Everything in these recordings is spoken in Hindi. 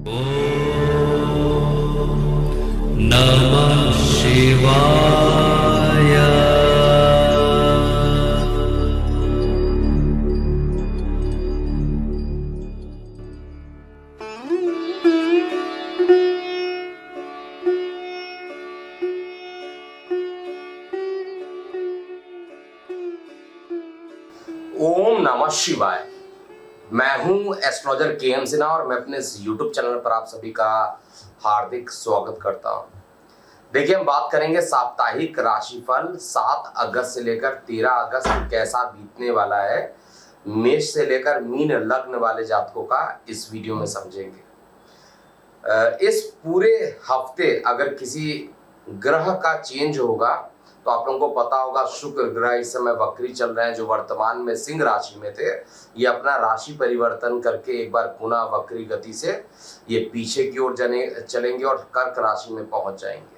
नमः शिवाय। ओम नमः शिवाय। मैं हूं एस्ट्रोलॉजर के.एम. सिन्हा और मैं अपने इस YouTube चैनल पर आप सभी का हार्दिक स्वागत करता हूं। देखिए, हम बात करेंगे साप्ताहिक राशिफल 7 अगस्त से लेकर 13 अगस्त कैसा बीतने वाला है मेष से लेकर मीन लग्न वाले जातकों का इस वीडियो में समझेंगे। इस पूरे हफ्ते अगर किसी ग्रह का चेंज होगा तो आप लोगों को पता होगा, शुक्र ग्रह इस समय वक्री चल रहे हैं, जो वर्तमान में सिंह राशि में थे। ये अपना राशि परिवर्तन करके एक बार पुनः वक्री गति से ये पीछे की ओर चलेंगे और कर्क राशि में पहुंच जाएंगे।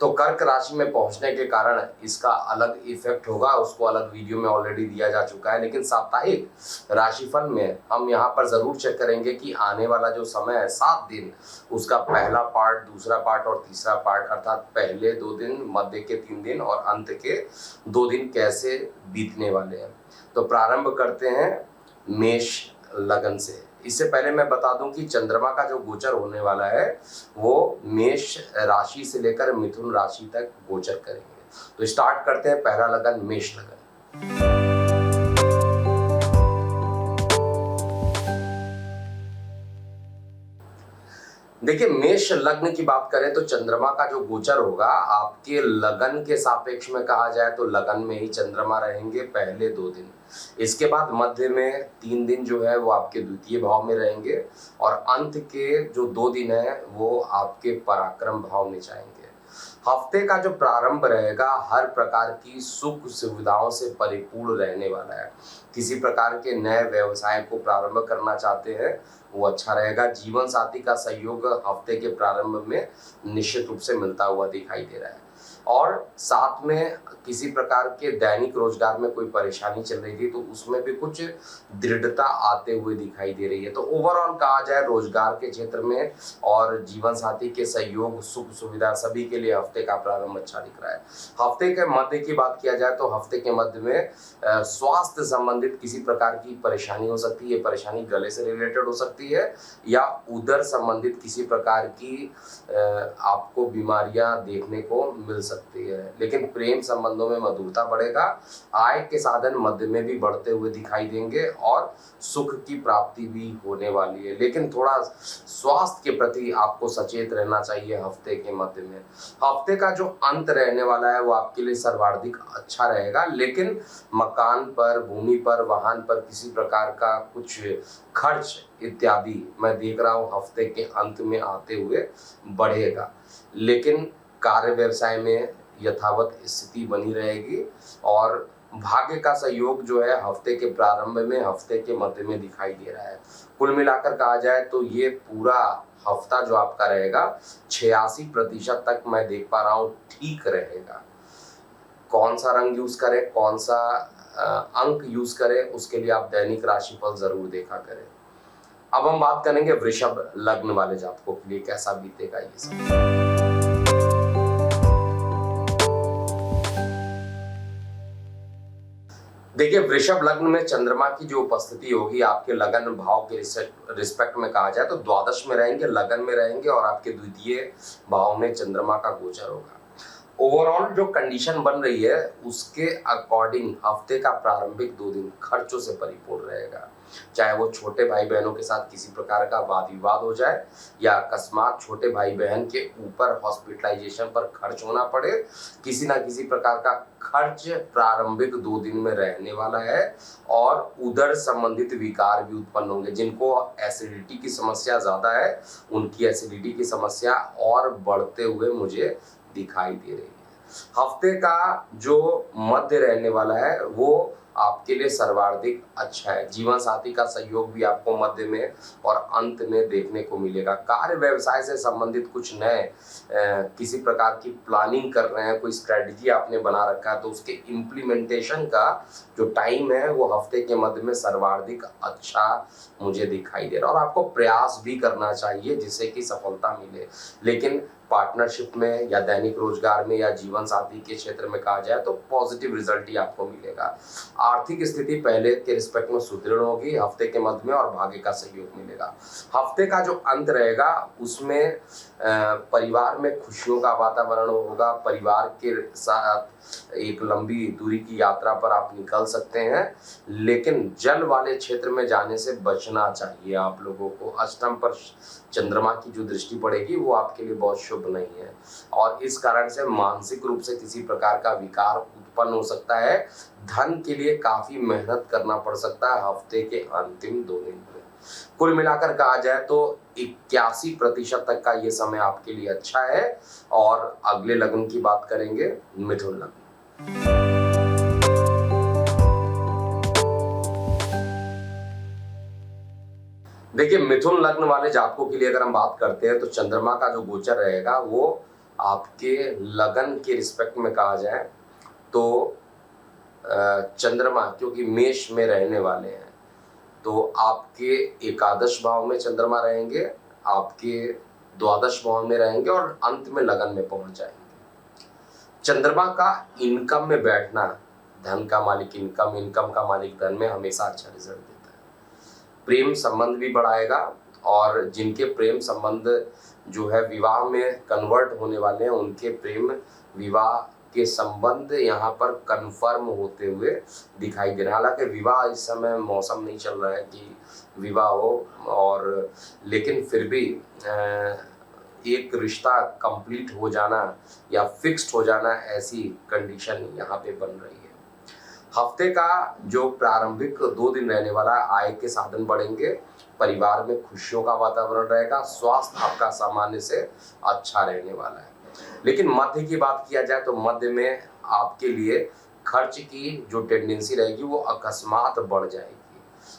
तो कर्क राशि में पहुंचने के कारण इसका अलग इफेक्ट होगा, उसको अलग वीडियो में ऑलरेडी दिया जा चुका है। लेकिन साप्ताहिक राशिफल में हम यहाँ पर जरूर चेक करेंगे कि आने वाला जो समय है 7 दिन, उसका पहला पार्ट, दूसरा पार्ट और तीसरा पार्ट, अर्थात पहले 2 दिन, मध्य के 3 दिन और अंत के 2 दिन कैसे बीतने वाले हैं। तो प्रारंभ करते हैं मेष लगन से। इससे पहले मैं बता दूं कि चंद्रमा का जो गोचर होने वाला है वो मेष राशि से लेकर मिथुन राशि तक गोचर करेंगे। तो स्टार्ट करते हैं पहला लगन, मेष लगन। देखिए, मेष लग्न की बात करें तो चंद्रमा का जो गोचर होगा आपके लगन के सापेक्ष में कहा जाए तो लगन में ही चंद्रमा रहेंगे पहले 2 दिन। इसके बाद मध्य में 3 दिन जो है वो आपके द्वितीय भाव में रहेंगे और अंत के जो 2 दिन है वो आपके पराक्रम भाव में जाएंगे। हफ्ते का जो प्रारंभ रहेगा हर प्रकार की सुख सुविधाओं से परिपूर्ण रहने वाला है। किसी प्रकार के नए व्यवसाय को प्रारंभ करना चाहते हैं वो अच्छा रहेगा। जीवन साथी का सहयोग हफ्ते के प्रारंभ में निश्चित रूप से मिलता हुआ दिखाई दे रहा है और साथ में किसी प्रकार के दैनिक रोजगार में कोई परेशानी चल रही थी तो उसमें भी कुछ दृढ़ता आते हुए दिखाई दे रही है। तो ओवरऑल कहा जाए रोजगार के क्षेत्र में और जीवन साथी के सहयोग, सुख सुविधा सभी के लिए हफ्ते का प्रारंभ अच्छा दिख रहा है। हफ्ते के मध्य की बात किया जाए तो हफ्ते के मध्य में स्वास्थ्य संबंधित किसी प्रकार की परेशानी हो सकती है। परेशानी गले से रिलेटेड हो सकती है या उदर संबंधित किसी प्रकार की आपको बीमारियां देखने को मिल सकती है। लेकिन प्रेम संबंधों में मधुरता बढ़ेगा। आय के साधन मध्य में भी बढ़ते हुए दिखाई देंगे और सुख की प्राप्ति भी होने वाली है। लेकिन थोड़ा स्वास्थ्य के प्रति आपको सचेत रहना चाहिए हफ्ते के मध्य में। हफ्ते का जो अंत रहने वाला है वो आपके लिए सर्वाधिक अच्छा रहेगा, लेकिन मकान पर, भूमि पर, वाहन पर किसी प्रकार का कुछ खर्च इत्यादि मैं देख रहा हूँ हफ्ते के अंत में आते हुए बढ़ेगा। लेकिन कार्य व्यवसाय में यथावत स्थिति बनी रहेगी और भाग्य का सहयोग जो है हफ्ते के प्रारंभ में, हफ्ते के मध्य में दिखाई दे रहा है। कुल मिलाकर कहा जाए तो ये पूरा हफ्ता जो आपका रहेगा 86% तक मैं देख पा रहा हूँ ठीक रहेगा। कौन सा रंग यूज करें, कौन सा अंक यूज करें, उसके लिए आप दैनिक राशिफल जरूर देखा करें। अब हम बात करेंगे वृषभ लग्न वाले जातकों के लिए कैसा बीतेगा ये सब। देखिए, वृषभ लग्न में चंद्रमा की जो उपस्थिति होगी आपके लगन भाव के रिस्पेक्ट में कहा जाए तो द्वादश में रहेंगे, लगन में रहेंगे और आपके द्वितीय भाव में चंद्रमा का गोचर होगा। ओवरऑल जो कंडीशन बन रही है उसके अकॉर्डिंग हफ्ते का प्रारंभिक 2 दिन खर्चों से परिपूर्ण रहेगा। चाहे वो छोटे भाई बहनों के साथ किसी प्रकार का वाद विवाद हो जाए या अकस्मात छोटे भाई बहन के ऊपर हॉस्पिटलाइजेशन पर खर्च होना पड़े, किसी ना किसी प्रकार का खर्च प्रारंभिक 2 दिन में रहने वाला है और उदर संबंधित विकार भी उत्पन्न होंगे। जिनको एसिडिटी की समस्या ज्यादा है उनकी एसिडिटी की समस्या और बढ़ते हुए मुझे दिखाई दे रही है। हफ्ते का जो मध्य रहने वाला है वो आपके लिए सर्वाधिक अच्छा है। जीवन साथी का सहयोग भी आपको मध्य में और अंत में देखने को मिलेगा। कार्य व्यवसाय से संबंधित कुछ नए किसी प्रकार की प्लानिंग कर रहे हैं, कोई स्ट्रेटजी आपने बना रखा है, तो उसके इम्प्लीमेंटेशन का जो टाइम है वो हफ्ते के मध्य में सर्वाधिक अच्छा मुझे दिखाई दे रहा है। और आपको प्रयास भी करना चाहिए जिससे कि सफलता मिले। लेकिन पार्टनरशिप में या दैनिक रोजगार में या जीवन साथी के क्षेत्र में कहा जाए तो पॉजिटिव रिजल्ट ही आपको मिलेगा। आर्थिक स्थिति पहले के रिस्पेक्ट में सुदृढ़ होगी हफ्ते के मध्य में और भाग्य का सहयोग मिलेगा। हफ्ते का जो अंत रहेगा उसमें परिवार में खुशियों का वातावरण होगा। परिवार के साथ एक लंबी दूरी की यात्रा पर आप निकल सकते हैं, लेकिन जल वाले क्षेत्र में जाने से बचना चाहिए आप लोगों को। अष्टम पर चंद्रमा की जो दृष्टि पड़ेगी वो आपके लिए बहुत शुभ नहीं है और इस कारण से मानसिक रूप से किसी प्रकार का विकार उत्पन्न हो सकता है। धन के लिए काफी मेहनत करना पड़ सकता है हफ्ते के अंतिम 2 दिन में। कुल मिलाकर कहा जाए तो 81% तक का ये समय आपके लिए अच्छा है। और अगले लग्न की बात करेंगे, मिथुन लग्न। देखिए, मिथुन लग्न वाले जातकों के लिए अगर हम बात करते हैं तो चंद्रमा का जो गोचर रहेगा वो आपके लगन के रिस्पेक्ट में कहा जाए तो चंद्रमा क्योंकि मेष में रहने वाले हैं तो आपके एकादश भाव में चंद्रमा रहेंगे, आपके द्वादश भाव में रहेंगे और अंत में लगन में पहुंच जाएंगे। चंद्रमा का इनकम में बैठना, धन का मालिक इनकम का मालिक धन में हमेशा अच्छा रिजल्ट देता है। प्रेम संबंध भी बढ़ाएगा और जिनके प्रेम संबंध जो है विवाह में कन्वर्ट होने वाले हैं उनके प्रेम विवाह के संबंध यहाँ पर कन्फर्म होते हुए दिखाई दे रहे हैं। हालांकि विवाह इस समय मौसम नहीं चल रहा है कि विवाह हो, और लेकिन फिर भी एक रिश्ता कंप्लीट हो जाना या फिक्स्ड हो जाना ऐसी कंडीशन यहाँ पे बन रही है। हफ्ते का जो प्रारंभिक 2 दिन रहने वाला है, आय के साधन बढ़ेंगे, परिवार में खुशियों का वातावरण रहेगा, स्वास्थ्य आपका सामान्य से अच्छा रहने वाला है। लेकिन मध्य की बात किया जाए तो मध्य में आपके लिए खर्च की जो टेंडेंसी रहेगी वो अकस्मात बढ़ जाएगी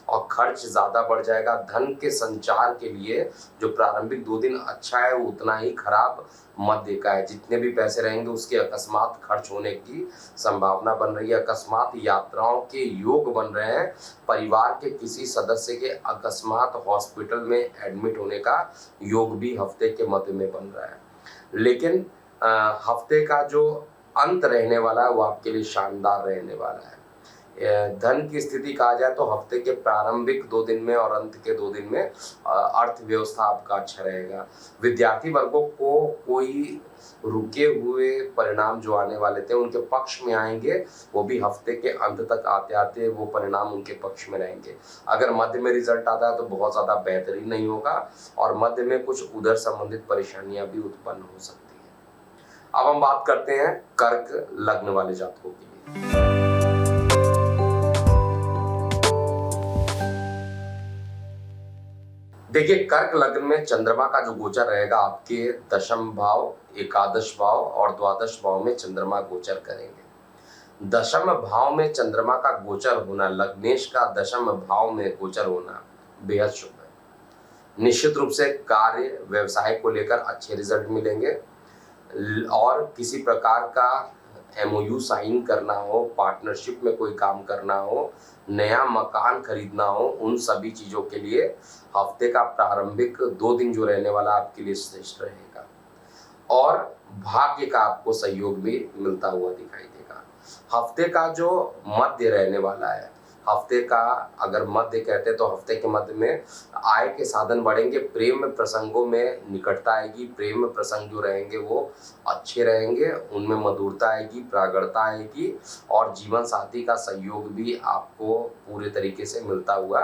और खर्च ज्यादा बढ़ जाएगा। धन के संचार के लिए जो प्रारंभिक 2 दिन अच्छा है वो उतना ही खराब मध्य का है। जितने भी पैसे रहेंगे उसके अकस्मात खर्च होने की संभावना बन रही है। अकस्मात यात्राओं के योग बन रहे हैं। परिवार के किसी सदस्य के अकस्मात हॉस्पिटल में एडमिट होने का योग भी हफ्ते के मध्य में बन रहा है। लेकिन हफ्ते का जो अंत रहने वाला है वो आपके लिए शानदार रहने वाला है। धन की स्थिति कहा जाए तो हफ्ते के प्रारंभिक 2 दिन में और अंत के 2 दिन में अर्थव्यवस्था आपका अच्छा रहेगा। विद्यार्थी वर्गों को कोई रुके हुए परिणाम जो आने वाले थे उनके पक्ष में आएंगे, वो भी हफ्ते के अंत तक आते आते वो परिणाम उनके पक्ष में रहेंगे। अगर मध्य में रिजल्ट आता है तो बहुत ज्यादा बेहतरीन नहीं होगा और मध्य में कुछ उधर संबंधित परेशानियां भी उत्पन्न हो सकती है। अब हम बात करते हैं कर्क लग्न वाले जातकों के लिए। देखिए, कर्क लग्न में चंद्रमा का जो गोचर रहेगा आपके दशम भाव, एकादश भाव और द्वादश भाव में चंद्रमा गोचर करेंगे। दशम भाव में चंद्रमा का गोचर होना, लग्नेश का दशम भाव में गोचर होना बेहद शुभ है। निश्चित रूप से कार्य व्यवसाय को लेकर अच्छे रिजल्ट मिलेंगे और किसी प्रकार का MOU साइन करना हो, पार्टनरशिप में कोई काम करना हो, नया मकान खरीदना हो, उन सभी चीजों के लिए हफ्ते का प्रारंभिक 2 दिन जो रहने वाला आपके लिए श्रेष्ठ रहेगा और भाग्य का आपको सहयोग भी मिलता हुआ दिखाई देगा। हफ्ते का जो मध्य रहने वाला है, हफ्ते का अगर मध्य कहते हैं तो हफ्ते के मध्य में आय के साधन बढ़ेंगे, प्रेम प्रसंगों में निकटता आएगी, प्रेम प्रसंग जो रहेंगे वो अच्छे रहेंगे, उनमें मधुरता आएगी, प्रागड़ता आएगी और जीवन साथी का सहयोग भी आपको पूरे तरीके से मिलता हुआ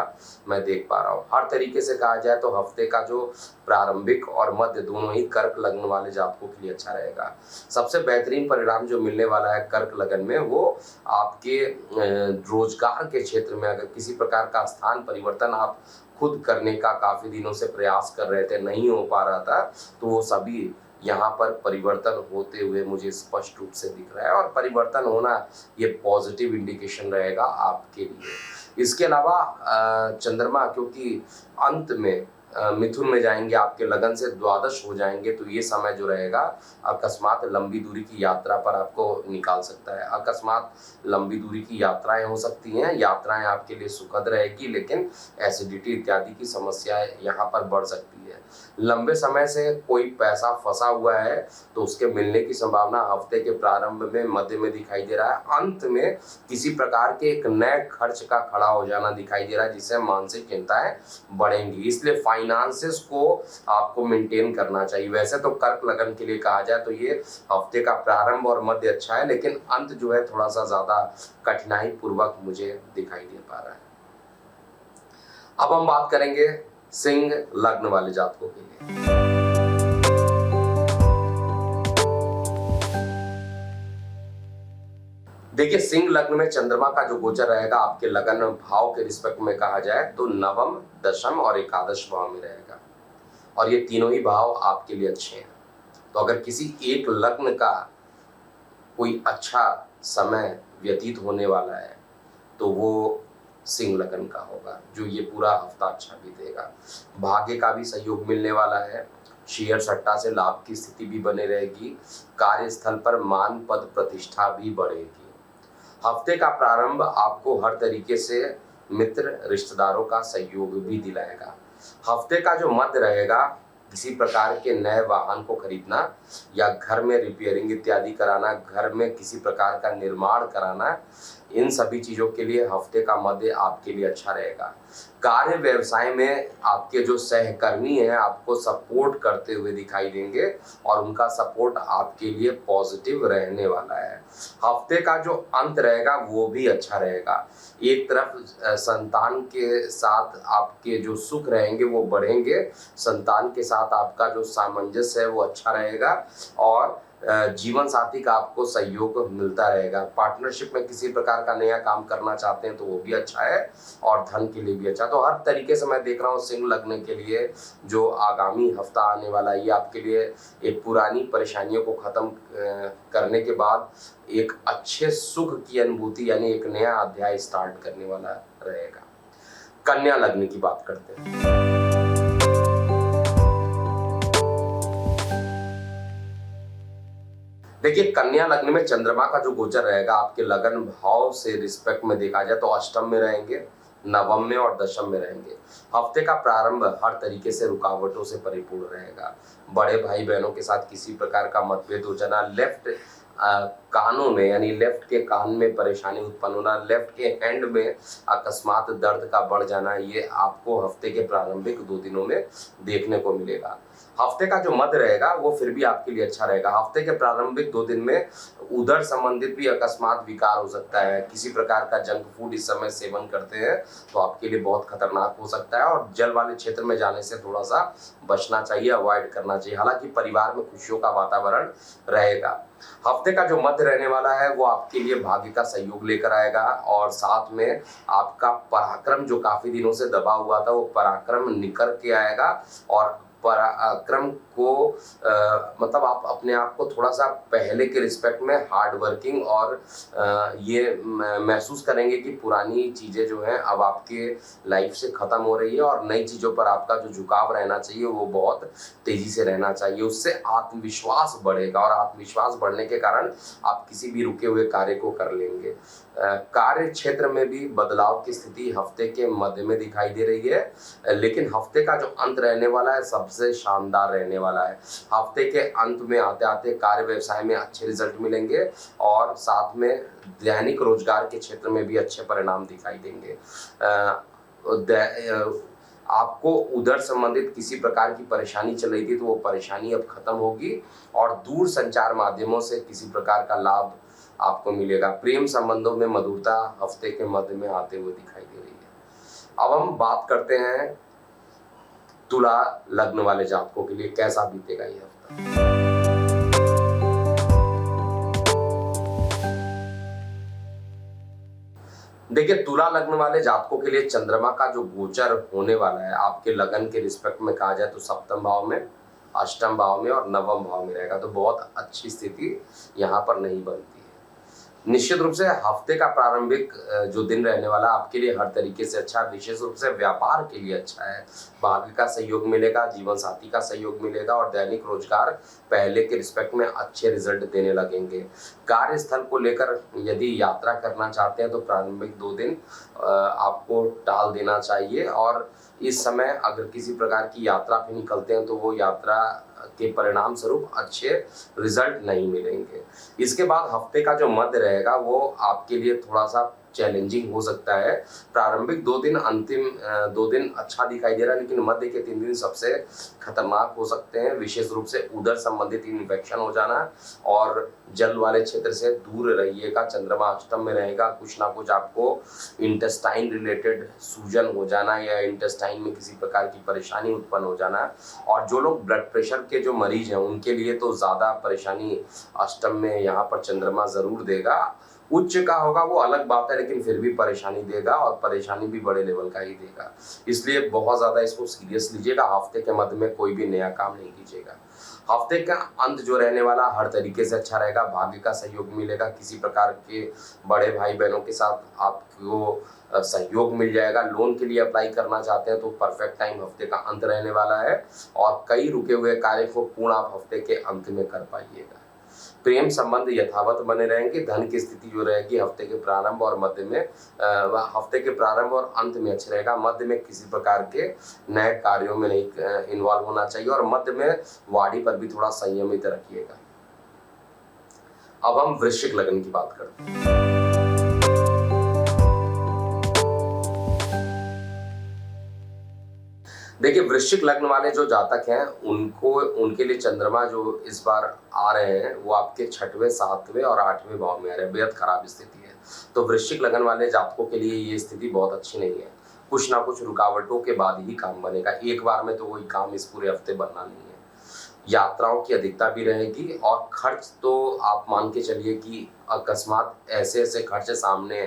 मैं देख पा रहा हूँ। हर तरीके से कहा जाए तो हफ्ते का जो प्रारंभिक और मध्य दोनों ही कर्क लग्न वाले जातकों के लिए अच्छा रहेगा। सबसे बेहतरीन परिणाम जो मिलने वाला है कर्क लग्न में वो आपके रोजगार के क्षेत्र में, अगर किसी प्रकार का स्थान परिवर्तन आप खुद करने का काफी दिनों से प्रयास कर रहे थे, नहीं हो पा रहा था, तो वो सभी यहाँ पर परिवर्तन होते हुए मुझे स्पष्ट रूप से दिख रहा है, और परिवर्तन होना ये पॉजिटिव इंडिकेशन रहेगा आपके लिए। इसके अलावा चंद्रमा क्योंकि अंत में मिथुन में जाएंगे, आपके लगन से द्वादश हो जाएंगे, तो ये समय जो रहेगा अकस्मात लंबी दूरी की यात्रा पर आपको निकाल सकता है। अकस्मात लंबी दूरी की यात्राएं हो सकती हैं, यात्राएं आपके लिए सुखद रहेगी, लेकिन एसिडिटी इत्यादि की समस्याएं यहाँ पर बढ़ सकती है। लंबे समय से कोई पैसा फंसा हुआ है तो उसके मिलने की संभावना हफ्ते के प्रारंभ में, मध्य में दिखाई दे रहा है। अंत में किसी प्रकार के एक नए खर्च का खड़ा हो जाना दिखाई दे रहा है, जिससे मानसिक चिंताएं बढ़ेंगी। इसलिए फाइनेंसेस को आपको मेंटेन करना चाहिए। वैसे तो कर्क लगन के लिए कहा जाए तो ये हफ्ते का प्रारंभ और मध्य अच्छा है, लेकिन अंत जो है थोड़ा सा ज्यादा कठिनाई पूर्वक मुझे दिखाई दे पा रहा है। अब हम बात करेंगे सिंह लग्न वाले जातकों के लिए। देखिए, सिंह लग्न में चंद्रमा का जो गोचर रहेगा आपके लगन भाव के रिस्पेक्ट में कहा जाए तो नवम, दशम और एकादश भाव में रहेगा, और ये तीनों ही भाव आपके लिए अच्छे हैं। तो अगर किसी एक लग्न का कोई अच्छा समय व्यतीत होने वाला है तो वो सिंह लगन का होगा, जो ये पूरा हफ्ता अच्छा बीतेगा। भाग्य का भी सहयोग मिलने वाला है, शेयर सट्टा से लाभ की स्थिति भी बने रहेगी, कार्यस्थल पर मान पद प्रतिष्ठा भी बढ़ेगी। हफ्ते का प्रारंभ आपको हर तरीके से मित्र रिश्तेदारों का सहयोग भी दिलाएगा। हफ्ते का जो मध्य रहेगा, किसी प्रकार के नए वाहन को खरीदना या घर में रिपेयरिंग इत्यादि कराना, घर में किसी प्रकार का निर्माण कराना, इन सभी चीजों के लिए हफ्ते का मध्य आपके लिए अच्छा रहेगा। कार्य व्यवसाय में आपके जो सहकर्मी हैं आपको सपोर्ट करते हुए दिखाई देंगे, और उनका सपोर्ट आपके लिए पॉजिटिव रहने वाला है। हफ्ते का जो अंत रहेगा वो भी अच्छा रहेगा। एक तरफ संतान के साथ आपके जो सुख रहेंगे वो बढ़ेंगे, संतान के साथ आपका जो सामंजस्य है वो अच्छा रहेगा, और जीवन साथी का आपको सहयोग मिलता रहेगा। पार्टनरशिप में किसी प्रकार का नया काम करना चाहते हैं तो वो भी अच्छा है, और धन के लिए भी अच्छा। तो हर तरीके से मैं देख रहा हूँ सिंह लग्न के लिए जो आगामी हफ्ता आने वाला है, ये आपके लिए एक पुरानी परेशानियों को खत्म करने के बाद एक अच्छे सुख की अनुभूति, यानी एक नया अध्याय स्टार्ट करने वाला रहेगा। कन्या लग्न की बात करते हैं। देखिए, कन्या लग्न में चंद्रमा का जो गोचर रहेगा आपके लगन भाव से रिस्पेक्ट में देखा जाए तो अष्टम में रहेंगे, नवम में और दशम में रहेंगे। हफ्ते का प्रारंभ हर तरीके से रुकावटों से परिपूर्ण रहेगा। बड़े भाई बहनों के साथ किसी प्रकार का मतभेद हो जाना, लेफ्ट कानों में यानी लेफ्ट के कान में परेशानी उत्पन्न होना, लेफ्ट के हैंड में अकस्मात दर्द का बढ़ जाना, ये आपको हफ्ते के प्रारंभिक 2 दिनों में देखने को मिलेगा। हफ्ते का जो मध्य रहेगा वो फिर भी आपके लिए अच्छा रहेगा। हफ्ते के प्रारंभिक 2 दिन में उदर संबंधित भी अकस्मात विकार हो सकता है। किसी प्रकार का जंक फूड इस समय सेवन करते हैं तो आपके लिए बहुत खतरनाक हो सकता है, और जल वाले क्षेत्र में जाने से थोड़ा सा बचना चाहिए, अवॉइड करना चाहिए। हालांकि परिवार में खुशियों का वातावरण रहेगा। हफ्ते का जो मध्य रहने वाला है वो आपके लिए भाग्य का सहयोग लेकर आएगा, और साथ में आपका पराक्रम जो काफी दिनों से दबा हुआ था वो पराक्रम निखर के आएगा, और पराक्रम को मतलब आप अपने आप को थोड़ा सा पहले के रिस्पेक्ट में हार्ड वर्किंग और ये महसूस करेंगे कि पुरानी चीज़ें जो हैं अब आपके लाइफ से ख़त्म हो रही है, और नई चीज़ों पर आपका जो झुकाव रहना चाहिए वो बहुत तेज़ी से रहना चाहिए। उससे आत्मविश्वास बढ़ेगा, और आत्मविश्वास बढ़ने के कारण आप किसी भी रुके हुए कार्य को कर लेंगे। कार्य क्षेत्र में भी बदलाव की स्थिति हफ्ते के मध्य में दिखाई दे रही है, लेकिन हफ्ते का जो अंत रहने वाला है सबसे शानदार रहने वाला है। हफ्ते के अंत में आते आते कार्य व्यवसाय में अच्छे रिजल्ट मिलेंगे, और साथ में दैनिक रोजगार के क्षेत्र में भी अच्छे परिणाम दिखाई देंगे। आपको उधर संबंधित किसी प्रकार की परेशानी चल रही थी तो वो परेशानी अब खत्म होगी, और दूर संचार माध्यमों से किसी प्रकार का लाभ आपको मिलेगा। प्रेम संबंधों में मधुरता हफ्ते के मध्य में आते हुए दिखाई दे रही है। अब हम बात करते हैं तुला लग्न वाले जातकों के लिए कैसा बीतेगा ये हफ्ता। देखिए, तुला लग्न वाले जातकों के लिए चंद्रमा का जो गोचर होने वाला है आपके लगन के रिस्पेक्ट में कहा जाए तो सप्तम भाव में, अष्टम भाव में और नवम भाव में रहेगा, तो बहुत अच्छी स्थिति यहाँ पर नहीं बनती है। निश्चित रूप से हफ्ते का प्रारंभिक जो दिन रहने वाला आपके लिए हर तरीके से अच्छा है, विशेष रूप से व्यापार के लिए अच्छा है। भाग्य का सहयोग मिलेगा, जीवन साथी का सहयोग मिलेगा और दैनिक रोजगार पहले के रिस्पेक्ट में अच्छे रिजल्ट देने लगेंगे। कार्यस्थल को लेकर यदि यात्रा करना चाहते हैं तो प्रारंभिक 2 दिन आपको टाल देना चाहिए और इस समय अगर किसी प्रकार की यात्रा पे निकलते हैं तो वो यात्रा के परिणाम स्वरूप अच्छे रिजल्ट नहीं मिलेंगे। इसके बाद हफ्ते का जो मध्य रहेगा वो आपके लिए थोड़ा सा चैलेंजिंग हो सकता है। प्रारंभिक 2 दिन, अंतिम 2 दिन अच्छा दिखाई दे रहा है, लेकिन मध्य के 3 दिन सबसे खतरनाक हो सकते हैं। विशेष रूप से उदर संबंधित इन्फेक्शन हो जाना और जल वाले क्षेत्र से दूर रहिएगा। चंद्रमा अष्टम में रहेगा, कुछ ना कुछ आपको इंटेस्टाइन रिलेटेड सूजन हो जाना या इंटेस्टाइन में किसी प्रकार की परेशानी उत्पन्न हो जाना। और जो लोग ब्लड प्रेशर के जो मरीज हैं उनके लिए तो ज़्यादा परेशानी अष्टम में यहाँ पर चंद्रमा ज़रूर देगा। उच्च का होगा वो अलग बात है, लेकिन फिर भी परेशानी देगा और परेशानी भी बड़े लेवल का ही देगा। इसलिए बहुत ज़्यादा इसको सीरियस लीजिएगा। हफ्ते के मध्य में कोई भी नया काम नहीं कीजिएगा। हफ्ते का अंत जो रहने वाला हर तरीके से अच्छा रहेगा। भाग्य का सहयोग मिलेगा, किसी प्रकार के बड़े भाई बहनों के साथ आपको सहयोग मिल जाएगा। लोन के लिए अप्लाई करना चाहते हैं तो परफेक्ट टाइम हफ्ते का अंत रहने वाला है और कई रुके हुए कार्य को पूर्ण आप हफ्ते के अंत में कर पाइएगा। प्रेम संबंध यथावत बने रहेंगे। धन की स्थिति जो रहेगी हफ्ते के प्रारंभ और मध्य में हफ्ते के प्रारंभ और अंत में अच्छा रहेगा। मध्य में किसी प्रकार के नए कार्यों में नहीं इन्वॉल्व होना चाहिए और मध्य में वाणी पर भी थोड़ा संयमित रखिएगा। अब हम वृश्चिक लग्न की बात करते हैं। देखिए, वृश्चिक लग्न वाले जो जातक हैं उनके लिए चंद्रमा जो इस बार आ रहे हैं वो आपके 6वें, 7वें और 8वें भाव में आ रहे हैं। बेहद खराब स्थिति है, तो वृश्चिक लग्न वाले जातकों के लिए ये स्थिति बहुत अच्छी नहीं है। कुछ ना कुछ रुकावटों के बाद ही काम बनेगा। एक बार में तो कोई काम इस पूरे हफ्ते बनना नहीं है। यात्राओं की अधिकता भी रहेगी और खर्च तो आप मान के चलिए कि अकस्मात ऐसे ऐसे खर्च सामने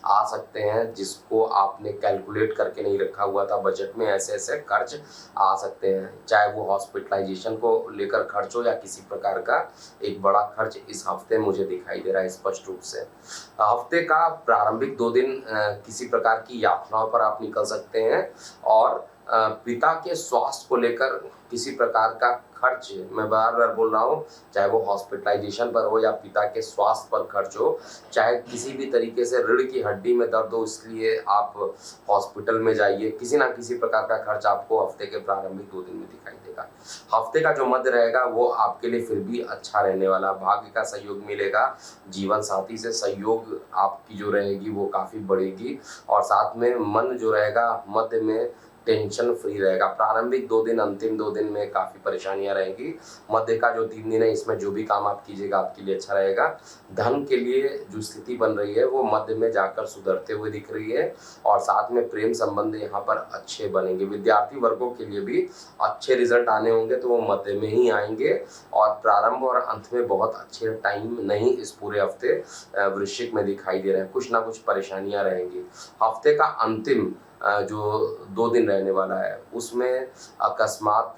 आ सकते हैं जिसको आपने कैलकुलेट करके नहीं रखा हुआ था बजट में। ऐसे ऐसे खर्च आ सकते हैं, चाहे वो हॉस्पिटलाइजेशन को लेकर खर्च हो या किसी प्रकार का एक बड़ा खर्च इस हफ्ते मुझे दिखाई दे रहा है स्पष्ट रूप से। हफ्ते का प्रारंभिक 2 दिन किसी प्रकार की यात्राओं पर आप निकल सकते हैं और पिता के स्वास्थ्य को लेकर किसी प्रकार का खर्च, मैं बार बार बोल रहा हूँ, चाहे वो हॉस्पिटलाइजेशन पर हो या पिता के स्वास्थ्य पर खर्च हो, चाहे किसी भी तरीके से रीढ़ की हड्डी में दर्द हो इसलिए आप हॉस्पिटल में जाइए, किसी ना किसी प्रकार का खर्च आपको हफ्ते के प्रारंभिक 2 दिन में दिखाई देगा। हफ्ते का जो मध्य रहेगा वो आपके लिए फिर भी अच्छा रहने वाला। भाग्य का सहयोग मिलेगा, जीवन साथी से सहयोग आपकी जो रहेगी वो काफ़ी बढ़ेगी और साथ में मन जो रहेगा मध्य में टेंशन फ्री रहेगा। प्रारंभिक 2 दिन, अंतिम 2 दिन में काफ़ी परेशानियां रहेंगी। मध्य का जो 3 दिन है इसमें जो भी काम आप कीजिएगा आपके लिए अच्छा रहेगा। धन के लिए जो स्थिति बन रही है वो मध्य में जाकर सुधरते हुए दिख रही है और साथ में प्रेम संबंध यहाँ पर अच्छे बनेंगे। विद्यार्थी वर्गों के लिए भी अच्छे रिजल्ट आने होंगे तो वो मध्य में ही आएंगे और प्रारंभ और अंत में बहुत अच्छे टाइम नहीं इस पूरे हफ्ते वृश्चिक में दिखाई दे रहे हैं। कुछ ना कुछ परेशानियां रहेंगी। हफ्ते का अंतिम जो 2 दिन रहने वाला है उसमें अकस्मात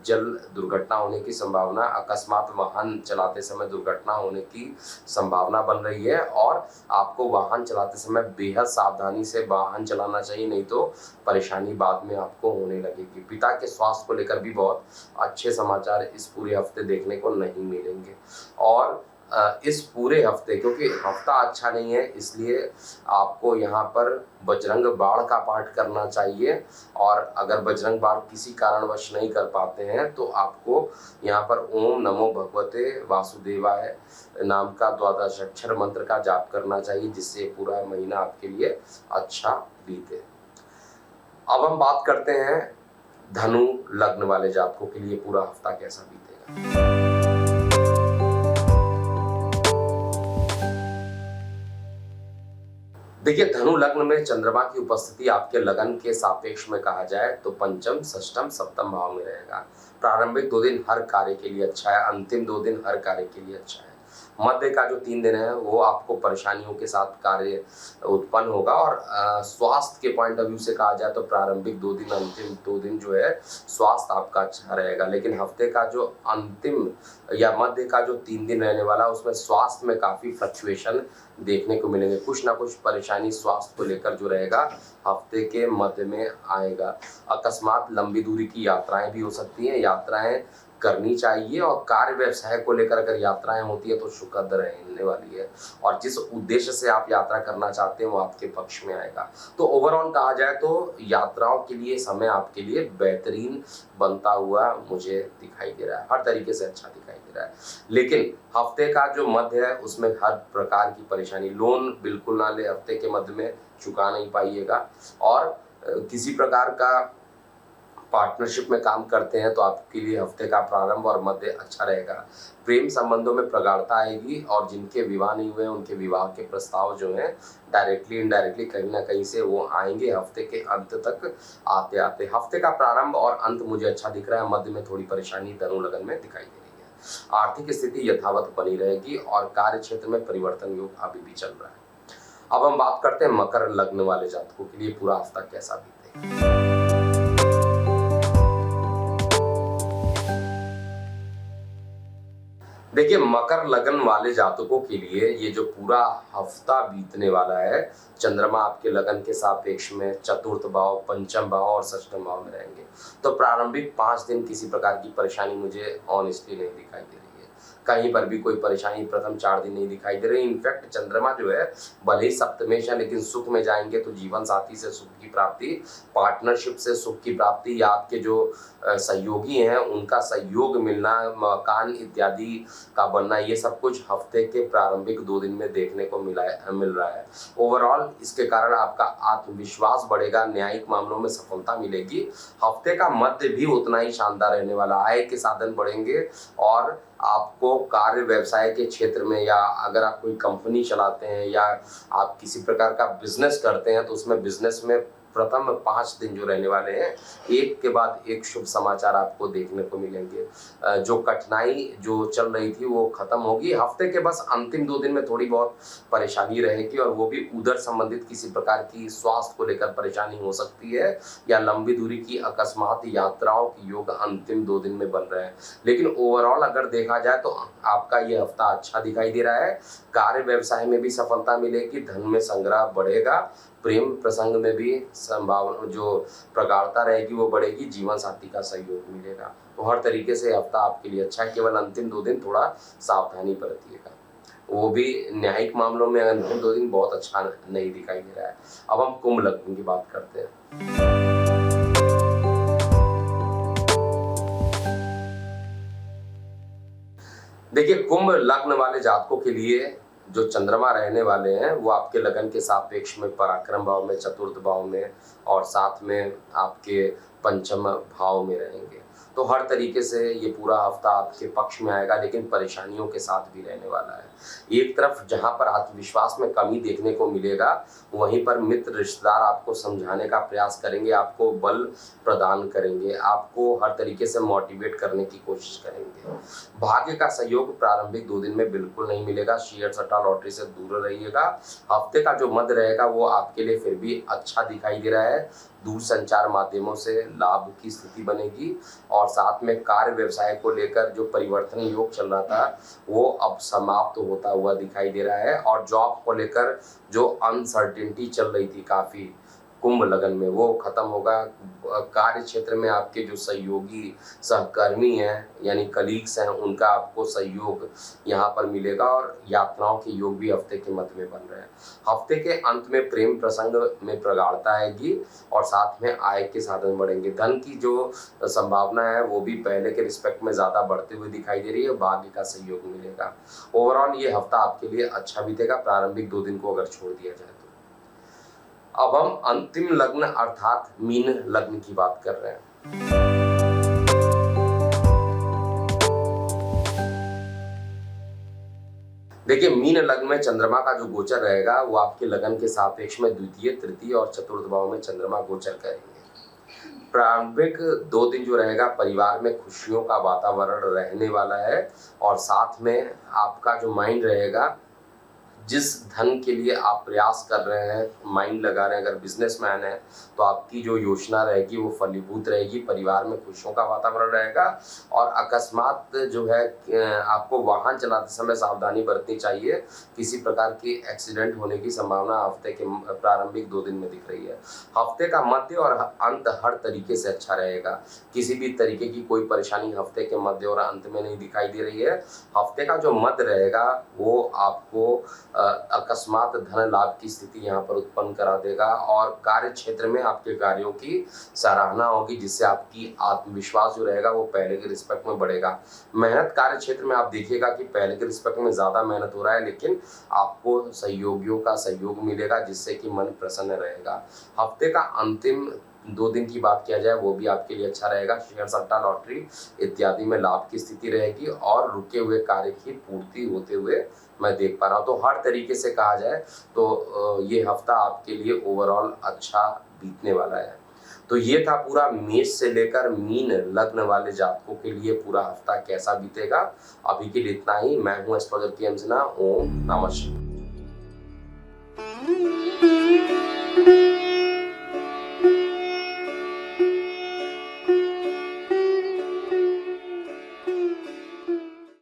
जल दुर्घटना होने की संभावना, अकस्मात वाहन चलाते समय दुर्घटना होने की संभावना बन रही है और आपको वाहन चलाते समय बेहद सावधानी से वाहन चलाना चाहिए, नहीं तो परेशानी बाद में आपको होने लगेगी। पिता के स्वास्थ्य को लेकर भी बहुत अच्छे समाचार इस पूरे हफ्ते देखने को नहीं मिलेंगे और इस पूरे हफ्ते, क्योंकि हफ्ता अच्छा नहीं है इसलिए आपको यहाँ पर बजरंग बाण का पाठ करना चाहिए और अगर बजरंग बाण किसी कारणवश नहीं कर पाते हैं तो आपको यहाँ पर ओम नमो भगवते वासुदेवाय नाम का 12 अक्षर मंत्र का जाप करना चाहिए, जिससे पूरा महीना आपके लिए अच्छा बीते। अब हम बात करते हैं धनु लग्न वाले जातकों के लिए पूरा हफ्ता कैसा बीतेगा। देखिए, धनु लग्न में चंद्रमा की उपस्थिति आपके लगन के सापेक्ष में कहा जाए तो पंचम, षष्ठम, सप्तम भाव में रहेगा। प्रारंभिक 2 दिन हर कार्य के लिए अच्छा है, अंतिम 2 दिन हर कार्य के लिए अच्छा है। मध्य का जो 3 दिन है वो आपको परेशानियों के साथ कार्य उत्पन्न होगा और स्वास्थ्य के पॉइंट ऑफ व्यू से कहा जाए तो प्रारंभिक 2 दिन, अंतिम 2 दिन जो है स्वास्थ्य आपका अच्छा रहेगा। लेकिन हफ्ते का जो अंतिम या मध्य का जो 3 दिन रहने वाला उसमें स्वास्थ्य में काफ़ी फ्लक्चुएशन देखने को मिलेंगे। कुछ ना कुछ परेशानी स्वास्थ्य को लेकर जो रहेगा हफ्ते के मध्य में आएगा। अकस्मात लंबी दूरी की यात्राएं भी हो सकती हैं, यात्राएं करनी चाहिए और कार्य व्यवसाय को लेकर अगर यात्राएं होती है तो सुखद रहने वाली है और जिस उद्देश्य से आप यात्रा करना चाहते हैं वो आपके पक्ष में आएगा। तो ओवरऑल कहा जाए तो यात्राओं के लिए समय आपके लिए बेहतरीन बनता हुआ मुझे दिखाई दे रहा है, हर तरीके से अच्छा दिखाई दे रहा है। लेकिन हफ्ते का जो मध्य है उसमें हर प्रकार की परेशानी, लोन बिल्कुल ना ले, हफ्ते के मध्य में चुका नहीं पाइएगा और किसी प्रकार का पार्टनरशिप में काम करते हैं तो आपके लिए हफ्ते का प्रारंभ और मध्य अच्छा रहेगा। प्रेम संबंधों में प्रगाढ़ता आएगी और जिनके विवाह नहीं हुए उनके विवाह के प्रस्ताव जो हैं डायरेक्टली इनडायरेक्टली कहीं ना कहीं से वो आएंगे हफ्ते के अंत तक आते आते। हफ्ते का प्रारंभ और अंत मुझे अच्छा दिख रहा है, मध्य में थोड़ी परेशानी धनु लगन में दिखाई दे रही है। आर्थिक स्थिति यथावत बनी रहेगी और कार्य क्षेत्र में परिवर्तन योग अभी भी चल रहा है। अब हम बात करते हैं मकर लग्न वाले जातकों के लिए पूरा हफ्ता कैसा बीतेगा। देखिए, मकर लगन वाले जातकों के लिए ये जो पूरा हफ्ता बीतने वाला है, चंद्रमा आपके लगन के सापेक्ष में चतुर्थ भाव, पंचम भाव और षष्ठम भाव में रहेंगे। तो प्रारंभिक 5 दिन किसी प्रकार की परेशानी मुझे ऑनेस्टली नहीं दिखाई दे रही है। कहीं पर भी कोई परेशानी प्रथम 4 दिन नहीं दिखाई दे रही। इनफैक्ट चंद्रमा जो है भले ही सप्तमेश है लेकिन सुख में जाएंगे तो जीवन साथी से सुख की प्राप्ति, पार्टनरशिप से सुख की प्राप्ति या आपके जो सहयोगी हैं उनका सहयोग मिलना, मकान इत्यादि का बनना, ये सब कुछ हफ्ते के प्रारंभिक 2 दिन में देखने को मिल रहा है। ओवरऑल इसके कारण आपका आत्मविश्वास बढ़ेगा, न्यायिक मामलों में सफलता मिलेगी। हफ्ते का मध्य भी उतना ही शानदार रहने वाला, आय के साधन बढ़ेंगे और आपको कार्य व्यवसाय के क्षेत्र में या अगर आप कोई कंपनी चलाते हैं या आप किसी प्रकार का बिजनेस करते हैं तो उसमें बिजनेस में प्रथम 5 दिन जो रहने वाले हैं एक के बाद एक शुभ समाचार आपको देखने को मिलेंगे। जो कठिनाई जो चल रही थी वो खत्म होगी। हफ्ते के बस अंतिम 2 दिन में थोड़ी बहुत परेशानी रहेगी और वो भी उधर संबंधित किसी प्रकार की स्वास्थ्य को लेकर परेशानी हो सकती है या लंबी दूरी की अकस्मात यात्राओं की योग अंतिम 2 दिन में बन रहे हैं। लेकिन ओवरऑल अगर देखा जाए तो आपका ये हफ्ता अच्छा दिखाई दे रहा है। कार्य व्यवसाय में भी सफलता मिलेगी, धन में संग्रह बढ़ेगा, प्रेम प्रसंग में भी संभावना जो प्रगाढ़ता रहेगी वो बढ़ेगी, जीवन साथी का सहयोग मिलेगा। तो हर तरीके से हफ्ता आपके लिए अच्छा है। केवल अंतिम 2 दिन थोड़ा सावधानी बरतिएगा, वो भी न्यायिक मामलों में अंतिम 2 दिन बहुत अच्छा नहीं दिखाई दे रहा है। अब हम कुंभ लग्न की बात करते हैं। देखिए, कुंभ लग्न वाले जातकों के लिए जो चंद्रमा रहने वाले हैं वो आपके लगन के सापेक्ष में पराक्रम भाव में, चतुर्थ भाव में और साथ में आपके पंचम भाव में रहेंगे। तो हर तरीके से ये पूरा हफ्ता आपके पक्ष में आएगा लेकिन परेशानियों के साथ भी रहने वाला है। एक तरफ जहां पर आत्मविश्वास में कमी देखने को मिलेगा वहीं पर मित्र रिश्तेदार आपको समझाने का प्रयास करेंगे, आपको बल प्रदान करेंगे, आपको हर तरीके से मोटिवेट करने की कोशिश करेंगे। भाग्य का सहयोग प्रारंभिक 2 दिन में बिल्कुल नहीं मिलेगा। शेयर सट्टा लॉटरी से दूर रहिएगा। हफ्ते का जो मध्य रहेगा वो आपके लिए फिर भी अच्छा दिखाई दे रहा है। दूर संचार माध्यमों से लाभ की स्थिति बनेगी और साथ में कार्य व्यवसाय को लेकर जो परिवर्तन योग चल रहा था वो अब समाप्त होता हुआ दिखाई दे रहा है और जॉब को लेकर जो अनसर्टेनिटी चल रही थी काफ़ी कुंभ लगन में वो खत्म होगा। कार्य क्षेत्र में आपके जो सहयोगी सहकर्मी हैं यानी कलीग्स हैं उनका आपको सहयोग यहाँ पर मिलेगा और यात्राओं के योग भी हफ्ते के मध्य में बन रहे हैं। हफ्ते के अंत में प्रेम प्रसंग में प्रगाढ़ता आएगी और साथ में आय के साधन बढ़ेंगे। धन की जो संभावना है वो भी पहले के रिस्पेक्ट में ज़्यादा बढ़ते हुए दिखाई दे रही है। भाग्य का सहयोग मिलेगा। ओवरऑल ये हफ्ता आपके लिए अच्छा बीतेगा प्रारंभिक 2 दिन को अगर छोड़ दिया जाए तो। अब हम अंतिम लग्न अर्थात मीन लग्न की बात कर रहे हैं। देखिए, मीन लग्न में चंद्रमा का जो गोचर रहेगा वो आपके लगन के सापेक्ष में द्वितीय, तृतीय और चतुर्थ भाव में चंद्रमा गोचर करेंगे। प्रारंभिक 2 दिन जो रहेगा परिवार में खुशियों का वातावरण रहने वाला है और साथ में आपका जो माइंड रहेगा, जिस धन के लिए आप प्रयास कर रहे हैं, माइंड लगा रहे हैं, अगर बिजनेसमैन है तो आपकी जो योजना रहेगी वो फलीभूत रहेगी, परिवार में खुशियों का वातावरण रहेगा और अकस्मात जो है आपको वाहन चलाते समय सावधानी बरतनी चाहिए। किसी प्रकार की एक्सीडेंट होने की संभावना हफ्ते के प्रारंभिक 2 दिन में दिख रही है। हफ्ते का मध्य और अंत हर तरीके से अच्छा रहेगा। किसी भी तरीके की कोई परेशानी हफ्ते के मध्य और अंत में नहीं दिखाई दे रही है। हफ्ते का जो मध्य रहेगा वो आपको अकस्मात धन लाभ की स्थिति यहाँ पर उत्पन्न करा देगा और कार्य क्षेत्र में आपके कार्यों की सराहना होगी, जिससे आपकी आत्मविश्वास जो रहेगा वो पहले के रिस्पेक्ट में बढ़ेगा। मेहनत कार्य क्षेत्र में आप देखिएगा कि पहले के रिस्पेक्ट में ज़्यादा मेहनत हो रहा है, लेकिन आपको सहयोगियों का सहयोग मिलेगा जिससे कि मन प्रसन्न रहेगा। हफ्ते का अंतिम 2 दिन की बात किया जाए वो भी आपके लिए अच्छा रहेगा। शेयर सट्टा लॉटरी इत्यादि में लाभ की स्थिति रहेगी और रुके हुए कार्य की पूर्ति होते हुए मैं देख पा रहा हूँ। तो हर तरीके से कहा जाए तो ये हफ्ता आपके लिए ओवरऑल अच्छा बीतने वाला है। तो ये था पूरा मेष से लेकर मीन लग्न वाले जातकों के लिए पूरा हफ्ता कैसा बीतेगा। अभी के लिए इतना ही। मैं हूँ एस्ट्रोलॉजर के सिन्हा। ओम नमः शिवाय।